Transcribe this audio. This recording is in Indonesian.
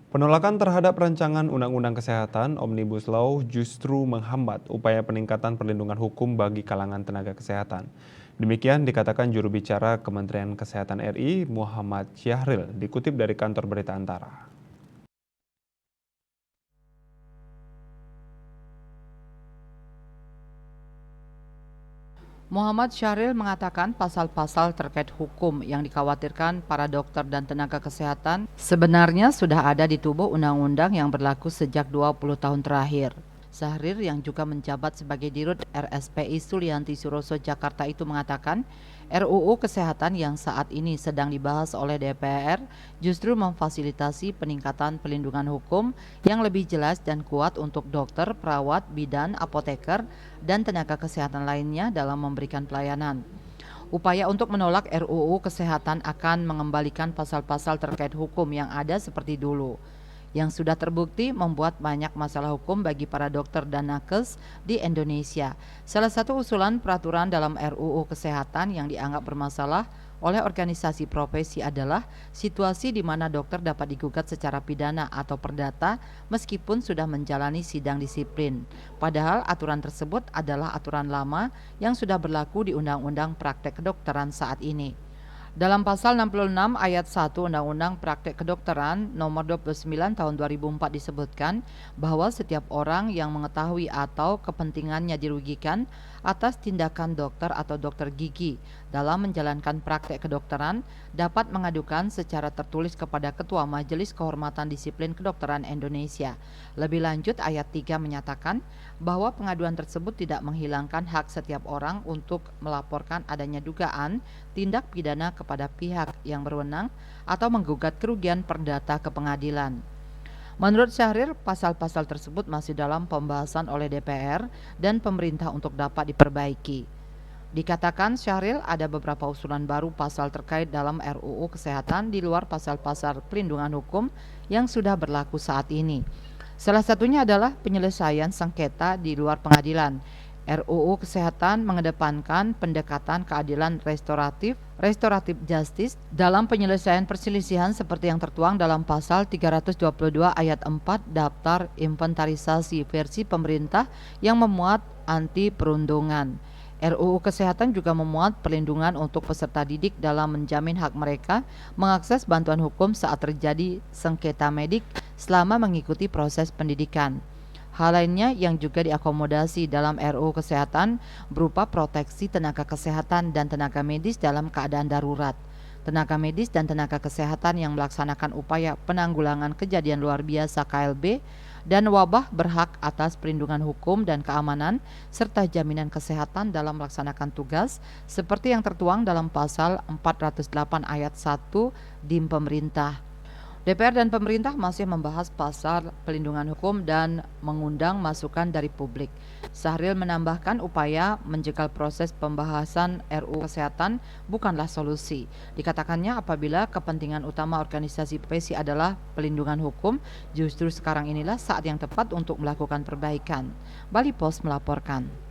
Penolakan terhadap rancangan Undang-Undang Kesehatan Omnibus Law justru menghambat upaya peningkatan perlindungan hukum bagi kalangan tenaga kesehatan. Demikian dikatakan juru bicara Kementerian Kesehatan RI Muhammad Syahril dikutip dari kantor berita Antara. Muhammad Syahril mengatakan pasal-pasal terkait hukum yang dikhawatirkan para dokter dan tenaga kesehatan sebenarnya sudah ada di tubuh undang-undang yang berlaku sejak 20 tahun terakhir. Syahril yang juga menjabat sebagai Dirut RSPI Sulianti Suroso Jakarta itu mengatakan RUU Kesehatan yang saat ini sedang dibahas oleh DPR justru memfasilitasi peningkatan pelindungan hukum yang lebih jelas dan kuat untuk dokter, perawat, bidan, apoteker, dan tenaga kesehatan lainnya dalam memberikan pelayanan. Upaya untuk menolak RUU Kesehatan akan mengembalikan pasal-pasal terkait hukum yang ada seperti dulu, yang sudah terbukti membuat banyak masalah hukum bagi para dokter dan nakes di Indonesia. Salah satu usulan peraturan dalam RUU Kesehatan yang dianggap bermasalah oleh organisasi profesi adalah situasi di mana dokter dapat digugat secara pidana atau perdata meskipun sudah menjalani sidang disiplin. Padahal aturan tersebut adalah aturan lama yang sudah berlaku di Undang-Undang Praktek Kedokteran saat ini. Dalam pasal 66 ayat 1 Undang-Undang Praktek Kedokteran nomor 29 tahun 2004 disebutkan bahwa setiap orang yang mengetahui atau kepentingannya dirugikan atas tindakan dokter atau dokter gigi dalam menjalankan praktek kedokteran dapat mengadukan secara tertulis kepada Ketua Majelis Kehormatan Disiplin Kedokteran Indonesia. Lebih lanjut ayat 3 menyatakan bahwa pengaduan tersebut tidak menghilangkan hak setiap orang untuk melaporkan adanya dugaan tindak pidana kepada pihak yang berwenang atau menggugat kerugian perdata ke pengadilan. Menurut Syahril, pasal-pasal tersebut masih dalam pembahasan oleh DPR dan pemerintah untuk dapat diperbaiki. Dikatakan Syahril ada beberapa usulan baru pasal terkait dalam RUU Kesehatan di luar pasal-pasal pelindungan hukum yang sudah berlaku saat ini. Salah satunya adalah penyelesaian sengketa di luar pengadilan. RUU Kesehatan mengedepankan pendekatan keadilan restoratif justice dalam penyelesaian perselisihan seperti yang tertuang dalam pasal 322 ayat 4 Daftar Inventarisasi versi pemerintah yang memuat anti perundungan. RUU Kesehatan juga memuat perlindungan untuk peserta didik dalam menjamin hak mereka mengakses bantuan hukum saat terjadi sengketa medik selama mengikuti proses pendidikan. Hal lainnya yang juga diakomodasi dalam RUU Kesehatan berupa proteksi tenaga kesehatan dan tenaga medis dalam keadaan darurat. Tenaga medis dan tenaga kesehatan yang melaksanakan upaya penanggulangan kejadian luar biasa KLB dan wabah berhak atas perlindungan hukum dan keamanan serta jaminan kesehatan dalam melaksanakan tugas seperti yang tertuang dalam pasal 408 ayat 1 DIM pemerintah. DPR dan pemerintah masih membahas pasal pelindungan hukum dan mengundang masukan dari publik. Syahril menambahkan upaya menjegal proses pembahasan RUU Kesehatan bukanlah solusi. Dikatakannya apabila kepentingan utama organisasi profesi adalah pelindungan hukum, justru sekarang inilah saat yang tepat untuk melakukan perbaikan. Bali Post melaporkan.